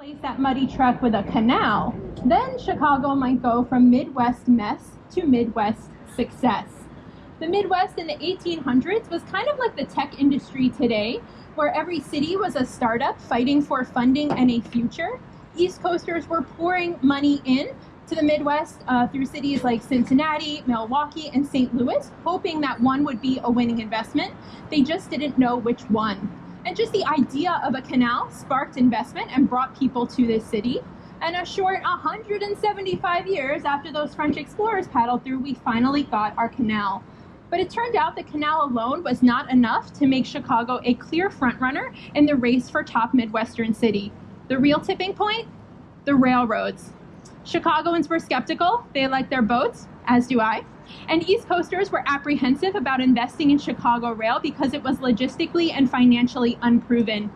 replace that muddy truck with a canal, then Chicago might go from Midwest mess to Midwest success. The Midwest in the 1800s was kind of like the tech industry today, where every city was a startup fighting for funding and a future. East Coasters were pouring money in to the Midwest through cities like Cincinnati, Milwaukee, and St. Louis, hoping that one would be a winning investment. They just didn't know which one. And just the idea of a canal sparked investment and brought people to this city. And a short 175 years after those French explorers paddled through, we finally got our canal. But it turned out the canal alone was not enough to make Chicago a clear frontrunner in the race for top Midwestern city. The real tipping point? The railroads. Chicagoans were skeptical. They liked their boats, as do I. And East Coasters were apprehensive about investing in Chicago rail because it was logistically and financially unproven.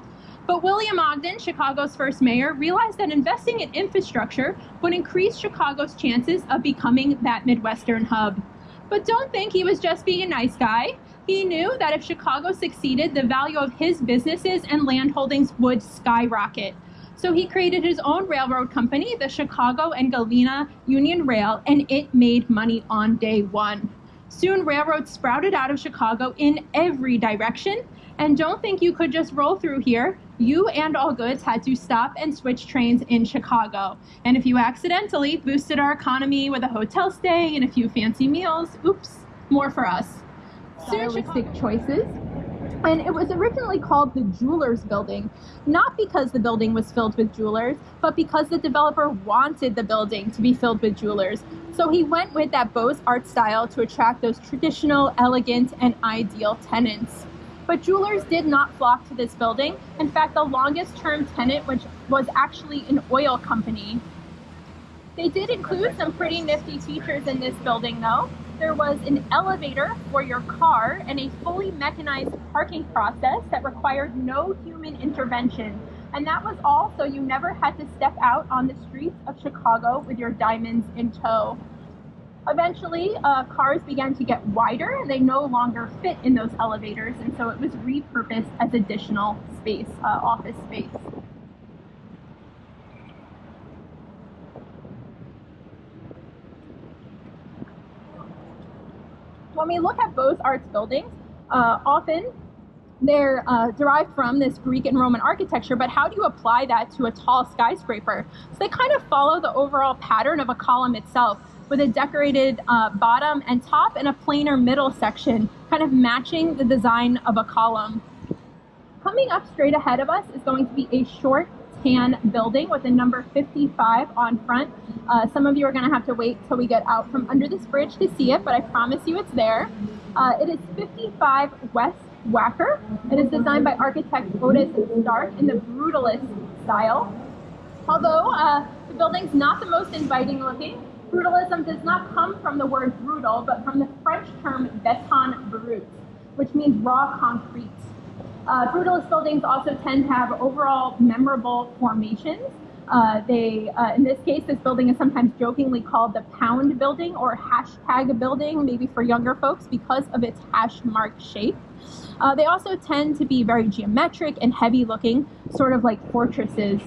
But William Ogden, Chicago's first mayor, realized that investing in infrastructure would increase Chicago's chances of becoming that Midwestern hub. But don't think he was just being a nice guy. He knew that if Chicago succeeded, the value of his businesses and land holdings would skyrocket. So he created his own railroad company, the Chicago and Galena Union Rail, and it made money on day one. Soon railroads sprouted out of Chicago in every direction. And don't think you could just roll through here. You and all goods had to stop and switch trains in Chicago. And if you accidentally boosted our economy with a hotel stay and a few fancy meals, oops, more for us. Stylistic choices. And it was originally called the Jewelers Building, not because the building was filled with jewelers, but because the developer wanted the building to be filled with jewelers. So he went with that Beaux-Arts style to attract those traditional, elegant, and ideal tenants. But jewelers did not flock to this building. In fact, the longest term tenant, which was actually an oil company. They did include some pretty nifty features in this building though. There was an elevator for your car and a fully mechanized parking process that required no human intervention. And that was all so you never had to step out on the streets of Chicago with your diamonds in tow. Eventually, cars began to get wider and they no longer fit in those elevators, and so it was repurposed as additional space, office space. When we look at Beaux-Arts buildings, often they're derived from this Greek and Roman architecture, but how do you apply that to a tall skyscraper? So they kind of follow the overall pattern of a column itself, with a decorated bottom and top and a planar middle section, kind of matching the design of a column. Coming up straight ahead of us is going to be a short tan building with the number 55 on front. Some of you are going to have to wait till we get out from under this bridge to see it, but I promise you it's there. It is 55 West Wacker. It is designed by architect Otis Stark in the brutalist style. Although the building's not the most inviting looking, brutalism does not come from the word brutal, but from the French term béton brut, which means raw concrete. Brutalist buildings also tend to have overall memorable formations. In this case, this building is sometimes jokingly called the pound building or hashtag building, maybe for younger folks, because of its hash mark shape. They also tend to be very geometric and heavy looking, sort of like fortresses.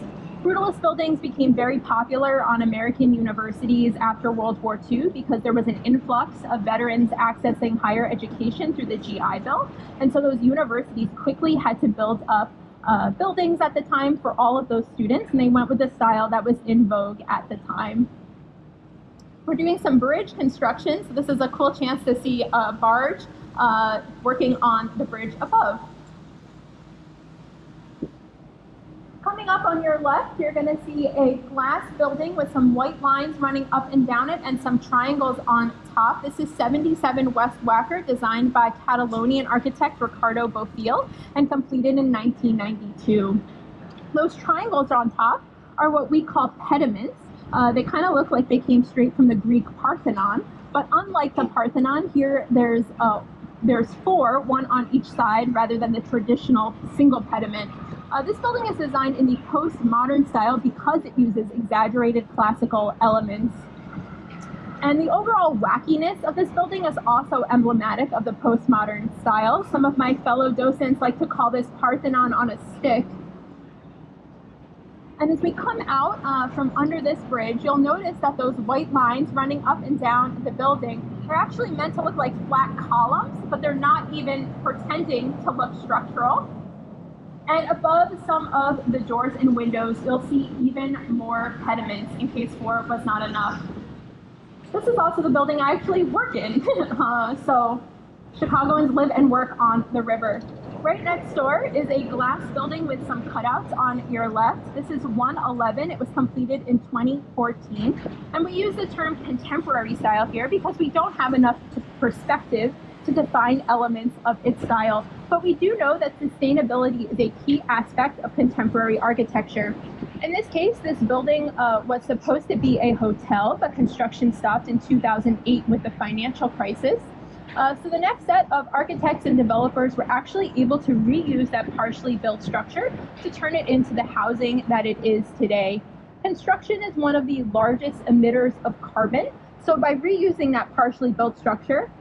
Brutalist buildings became very popular on American universities after World War II because there was an influx of veterans accessing higher education through the GI Bill. And so those universities quickly had to build up buildings at the time for all of those students, and they went with the style that was in vogue at the time. We're doing some bridge construction, so this is a cool chance to see a barge working on the bridge above. Coming up on your left, you're going to see a glass building with some white lines running up and down it and some triangles on top. This is 77 West Wacker, designed by Catalonian architect Ricardo Bofill and completed in 1992. Those triangles on top are what we call pediments. They kind of look like they came straight from the Greek Parthenon, but unlike the Parthenon, here there's four, one on each side, rather than the traditional single pediment. This building is designed in the postmodern style because it uses exaggerated classical elements. And the overall wackiness of this building is also emblematic of the postmodern style. Some of my fellow docents like to call this Parthenon on a stick. And as we come out from under this bridge, you'll notice that those white lines running up and down the building are actually meant to look like flat columns, but they're not even pretending to look structural. And above some of the doors and windows, you'll see even more pediments in case 4 was not enough. This is also the building I actually work in. So Chicagoans live and work on the river. Right next door is a glass building with some cutouts on your left. This is 111. It was completed in 2014. And we use the term contemporary style here because we don't have enough perspective to define elements of its style. But we do know that sustainability is a key aspect of contemporary architecture. In this case, this building was supposed to be a hotel, but construction stopped in 2008 with the financial crisis. So the next set of architects and developers were actually able to reuse that partially built structure to turn it into the housing that it is today. Construction is one of the largest emitters of carbon. So by reusing that partially built structure,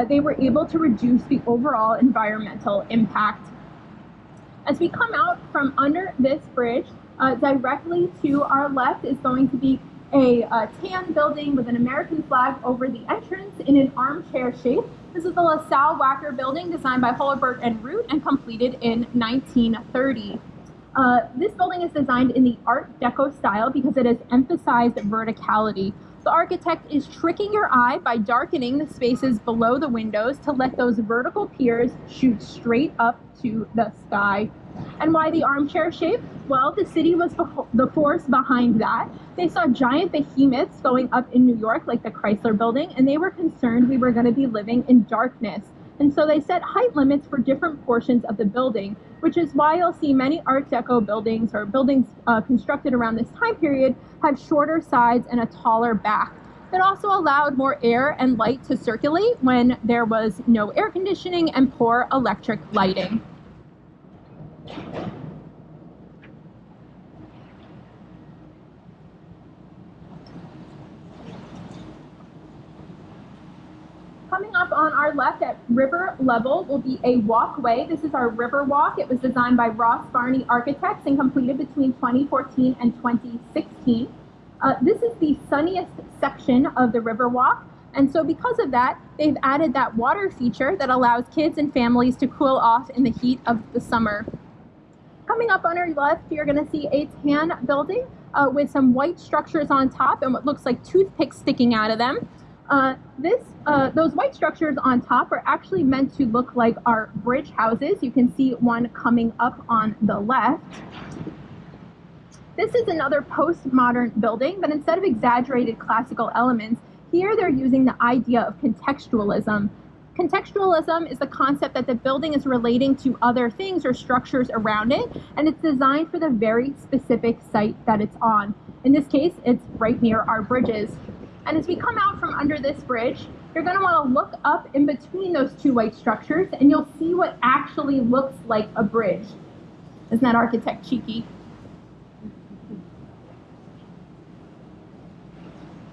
they were able to reduce the overall environmental impact. As we come out from under this bridge, directly to our left is going to be a tan building with an American flag over the entrance in an armchair shape. This is the LaSalle Wacker building designed by Holabird and Root and completed in 1930. This building is designed in the Art Deco style because it has emphasized verticality. The architect is tricking your eye by darkening the spaces below the windows to let those vertical piers shoot straight up to the sky. And why the armchair shape? Well, the city was the force behind that. They saw giant behemoths going up in New York, like the Chrysler building, and they were concerned we were going to be living in darkness. And so they set height limits for different portions of the building, which is why you'll see many Art Deco buildings or buildings constructed around this time period have shorter sides and a taller back. It also allowed more air and light to circulate when there was no air conditioning and poor electric lighting. Coming up on our left at river level will be a walkway. This is our river walk. It was designed by Ross Barney Architects and completed between 2014 and 2016. This is the sunniest section of the river walk. And so because of that, they've added that water feature that allows kids and families to cool off in the heat of the summer. Coming up on our left, you're going to see a tan building with some white structures on top and what looks like toothpicks sticking out of them. Those white structures on top are actually meant to look like our bridge houses. You can see one coming up on the left. This is another postmodern building, but instead of exaggerated classical elements, here they're using the idea of contextualism. Contextualism is the concept that the building is relating to other things or structures around it, and it's designed for the very specific site that it's on. In this case, it's right near our bridges. And as we come out from under this bridge, you're going to want to look up in between those two white structures, and you'll see what actually looks like a bridge. Isn't that architect cheeky?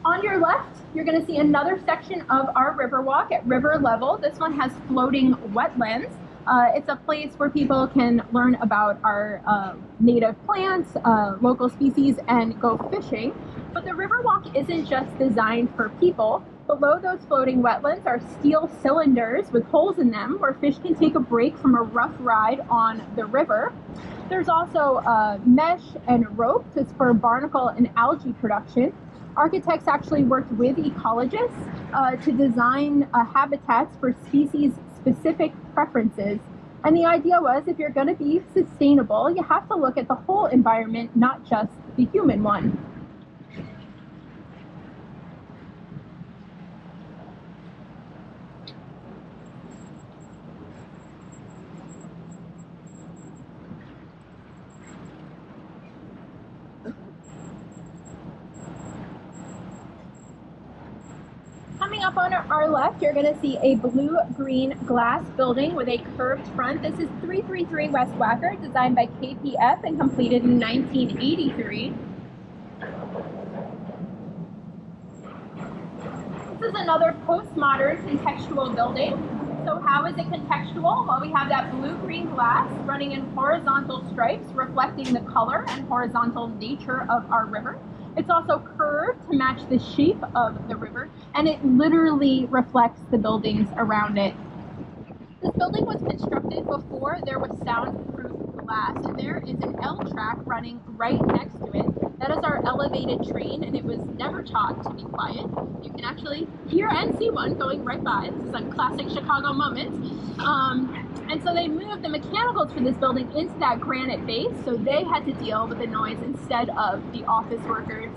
On your left, you're going to see another section of our river walk at river level. This one has floating wetlands. It's a place where people can learn about our native plants, local species, and go fishing. But the Riverwalk isn't just designed for people. Below those floating wetlands are steel cylinders with holes in them where fish can take a break from a rough ride on the river. There's also mesh and rope to spur barnacle and algae production. Architects actually worked with ecologists to design habitats for species-specific preferences. And the idea was, if you're going to be sustainable, you have to look at the whole environment, not just the human one. Coming up on our left, you're going to see a blue-green glass building with a curved front. This is 333 West Wacker, designed by KPF and completed in 1983. This is another postmodern contextual building. So how is it contextual? Well, we have that blue-green glass running in horizontal stripes, reflecting the color and horizontal nature of our river. It's also curved to match the shape of the river, and it literally reflects the buildings around it. This building was constructed before there was soundproof glass, and there is an L track running right next to it. That is our elevated train, and it was never taught to be quiet. You can actually hear and see one going right by. This is a classic Chicago moment. And so they moved the mechanicals for this building into that granite base, so they had to deal with the noise instead of the office workers.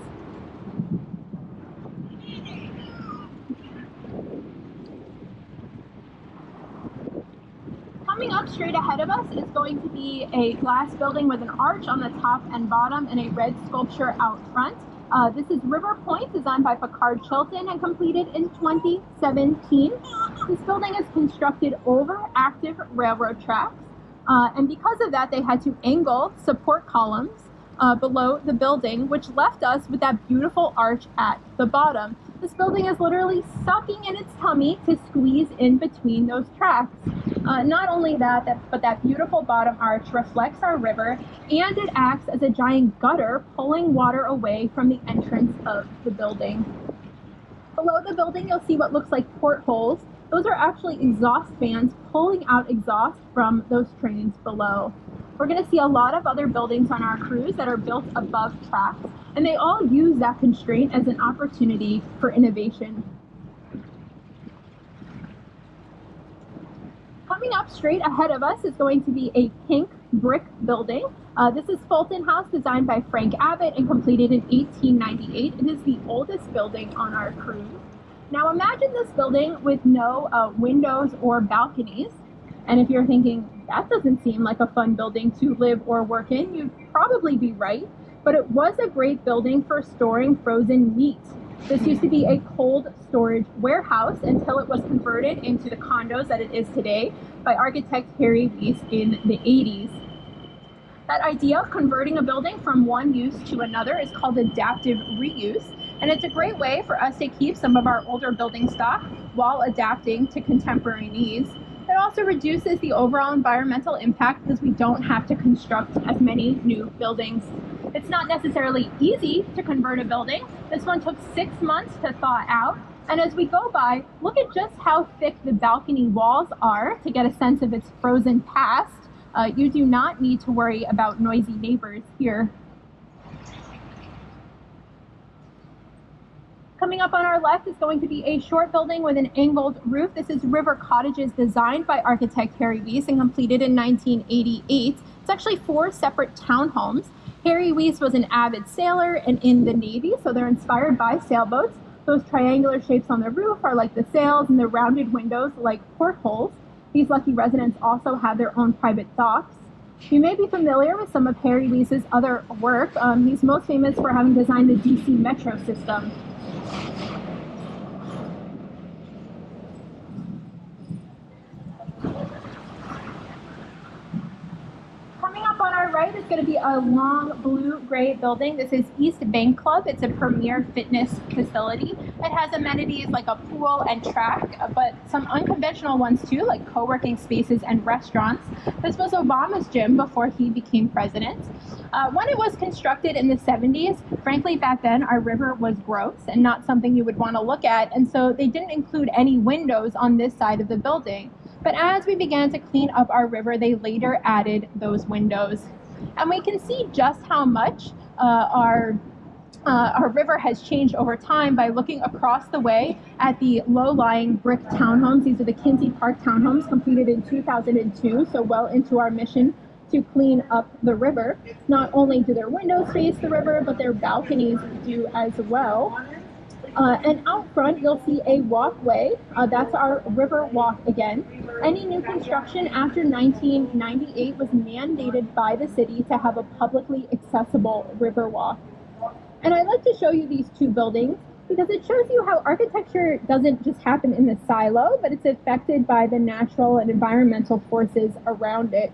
Coming up straight ahead of us is going to be a glass building with an arch on the top and bottom and a red sculpture out front. This is River Point, designed by Picard Chilton and completed in 2017. This building is constructed over active railroad tracks, and because of that, they had to angle support columns below the building, which left us with that beautiful arch at the bottom. This building is literally sucking in its tummy to squeeze in between those tracks. Not only that, but that beautiful bottom arch reflects our river, and it acts as a giant gutter pulling water away from the entrance of the building. Below the building, you'll see what looks like portholes. Those are actually exhaust fans pulling out exhaust from those trains below. We're going to see a lot of other buildings on our cruise that are built above tracks, and they all use that constraint as an opportunity for innovation. Coming up straight ahead of us is going to be a pink brick building. This is Fulton House, designed by Frank Abbott and completed in 1898. It is the oldest building on our cruise. Now imagine this building with no windows or balconies. And if you're thinking, that doesn't seem like a fun building to live or work in, you'd probably be right. But it was a great building for storing frozen meat. This used to be a cold storage warehouse until it was converted into the condos that it is today by architect Harry Weiss in the 80s. That idea of converting a building from one use to another is called adaptive reuse, and it's a great way for us to keep some of our older building stock while adapting to contemporary needs. It also reduces the overall environmental impact because we don't have to construct as many new buildings. It's not necessarily easy to convert a building. This one took 6 months to thaw out. And as we go by, look at just how thick the balcony walls are to get a sense of its frozen past. You do not need to worry about noisy neighbors here. Coming up on our left is going to be a short building with an angled roof. This is River Cottages, designed by architect Harry Weiss and completed in 1988. It's actually 4 separate townhomes. Harry Weiss was an avid sailor and in the Navy, so they're inspired by sailboats. Those triangular shapes on the roof are like the sails, and the rounded windows like portholes. These lucky residents also have their own private docks. You may be familiar with some of Harry Weiss's other work. He's most famous for having designed the DC Metro system. Coming up on our right is going to be a long blue-gray building. This is East Bank Club. It's a premier fitness facility. It has amenities like a pool and track, but some unconventional ones too, like co-working spaces and restaurants. This was Obama's gym before he became president. When it was constructed in the 70s, frankly, back then our river was gross and not something you would want to look at, and so they didn't include any windows on this side of the building. But as we began to clean up our river, they later added those windows. And we can see just how much our river has changed over time by looking across the way at the low-lying brick townhomes. These are the Kinsey Park townhomes, completed in 2002, so well into our mission to clean up the river. Not only do their windows face the river, but their balconies do as well. And out front, you'll see a walkway. That's our river walk again. Any new construction after 1998 was mandated by the city to have a publicly accessible river walk. And I'd like to show you these 2 buildings because it shows you how architecture doesn't just happen in the silo, but it's affected by the natural and environmental forces around it.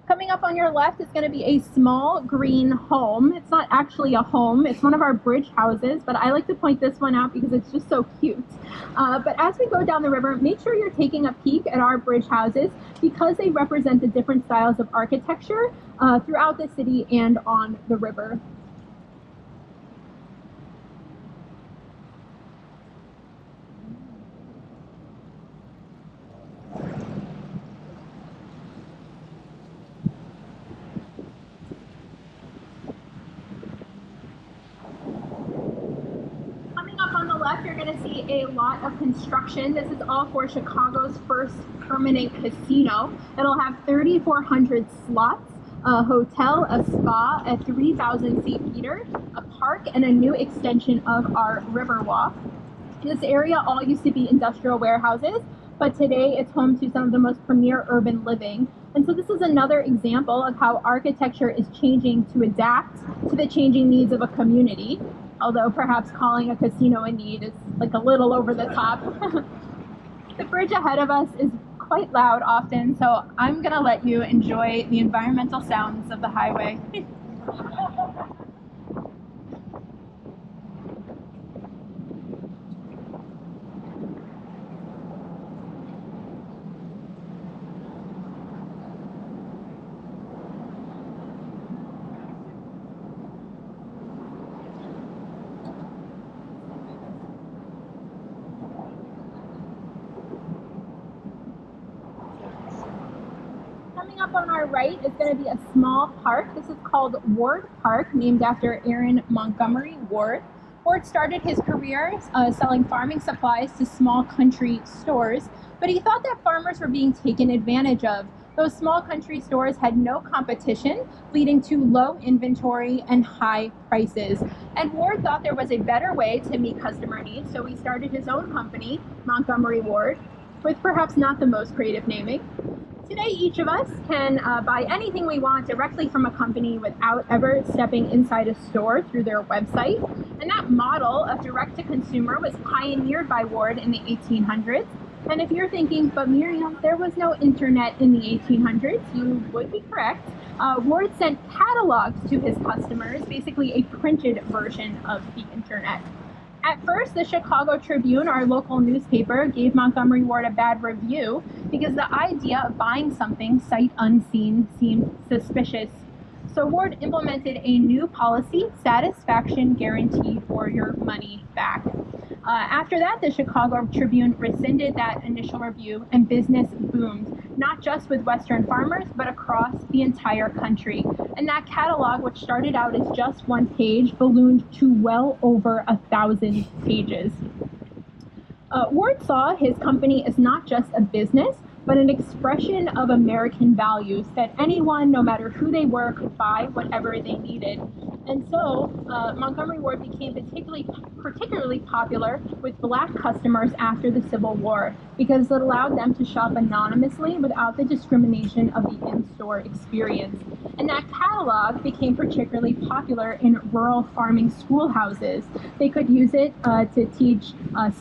Coming up on your left is going to be a small green home. It's not actually a home, it's one of our bridge houses, but I like to point this one out because it's just so cute. But as we go down the river, make sure you're taking a peek at our bridge houses because they represent the different styles of architecture throughout the city and on the river. You're going to see a lot of construction. This is all for Chicago's first permanent casino. It'll have 3,400 slots, a hotel, a spa, a 3,000 seat theater, a park, and a new extension of our Riverwalk. This area all used to be industrial warehouses, but today it's home to some of the most premier urban living. And so this is another example of how architecture is changing to adapt to the changing needs of a community. Although perhaps calling a casino a need is like a little over the top. The bridge ahead of us is quite loud often, so I'm gonna let you enjoy the environmental sounds of the highway. Coming up on our right is going to be a small park. This is called Ward Park, named after Aaron Montgomery Ward. Ward started his career selling farming supplies to small country stores, but he thought that farmers were being taken advantage of. Those small country stores had no competition, leading to low inventory and high prices. And Ward thought there was a better way to meet customer needs, so he started his own company, Montgomery Ward, with perhaps not the most creative naming. Today, each of us can buy anything we want directly from a company without ever stepping inside a store through their website. And that model of direct-to-consumer was pioneered by Ward in the 1800s. And if you're thinking, but Miriam, there was no internet in the 1800s, you would be correct. Ward sent catalogs to his customers, basically a printed version of the internet. At first, the Chicago Tribune, our local newspaper, gave Montgomery Ward a bad review because the idea of buying something sight unseen seemed suspicious. So Ward implemented a new policy, satisfaction guaranteed or your money back. After that, the Chicago Tribune rescinded that initial review and business boomed, not just with Western farmers, but across the entire country. And that catalog, which started out as just one page, ballooned to well over 1,000 pages. Ward saw his company as not just a business, but an expression of American values that anyone, no matter who they were, could buy whatever they needed. And so Montgomery Ward became particularly popular with Black customers after the Civil War because it allowed them to shop anonymously without the discrimination of the in-store experience. And that catalog became particularly popular in rural farming schoolhouses. They could use it to teach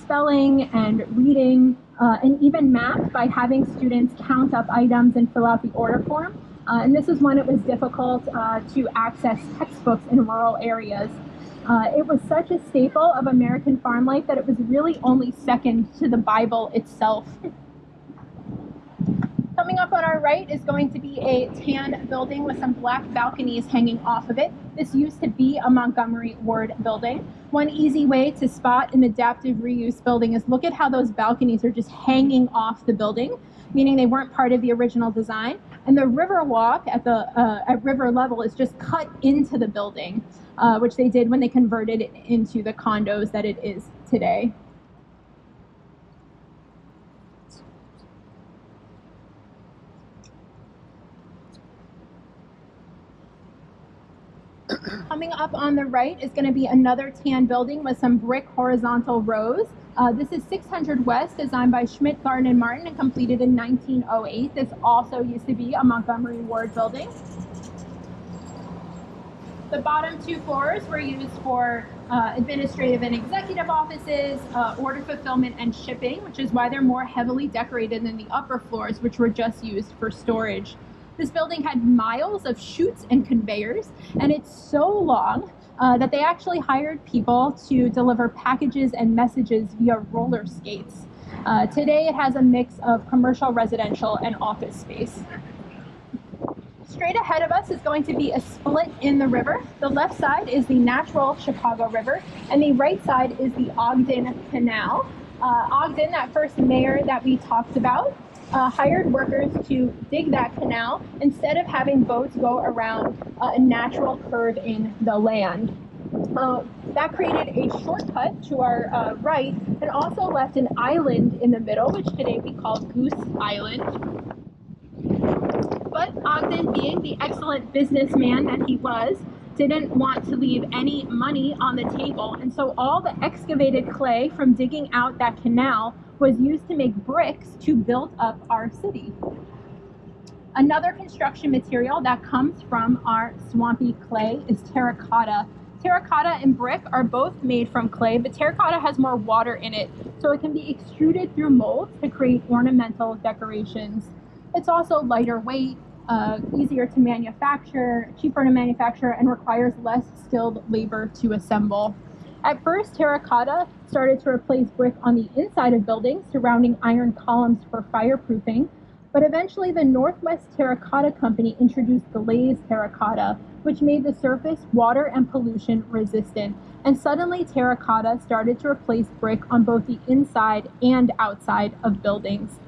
spelling and reading and even math by having students count up items and fill out the order form. And this is when it was difficult to access textbooks in rural areas. It was such a staple of American farm life that it was really only second to the Bible itself. Coming up on our right is going to be a tan building with some black balconies hanging off of it. This used to be a Montgomery Ward building. One easy way to spot an adaptive reuse building is look at how those balconies are just hanging off the building, meaning they weren't part of the original design. And the Riverwalk at river level is just cut into the building, which they did when they converted it into the condos that it is today. Coming up on the right is going to be another tan building with some brick horizontal rows. This is 600 West, designed by Schmidt, Garden, and Martin, and completed in 1908. This also used to be a Montgomery Ward building. The bottom two floors were used for administrative and executive offices, order fulfillment, and shipping, which is why they're more heavily decorated than the upper floors, which were just used for storage. This building had miles of chutes and conveyors, and it's so long that they actually hired people to deliver packages and messages via roller skates. Today it has a mix of commercial, residential, and office space. Straight ahead of us is going to be a split in the river. The left side is the natural Chicago River, and the right side is the Ogden Canal. Ogden, that first mayor that we talked about, hired workers to dig that canal instead of having boats go around a natural curve in the land. That created a shortcut to our right and also left an island in the middle, which today we call Goose Island. But Ogden, being the excellent businessman that he was, didn't want to leave any money on the table, and so all the excavated clay from digging out that canal was used to make bricks to build up our city. Another construction material that comes from our swampy clay is terracotta. Terracotta and brick are both made from clay, but terracotta has more water in it, so it can be extruded through molds to create ornamental decorations. It's also lighter weight, easier to manufacture, cheaper to manufacture, and requires less skilled labor to assemble. At first, terracotta started to replace brick on the inside of buildings, surrounding iron columns for fireproofing, but eventually the Northwest Terracotta Company introduced glazed terracotta, which made the surface water and pollution resistant, and suddenly terracotta started to replace brick on both the inside and outside of buildings.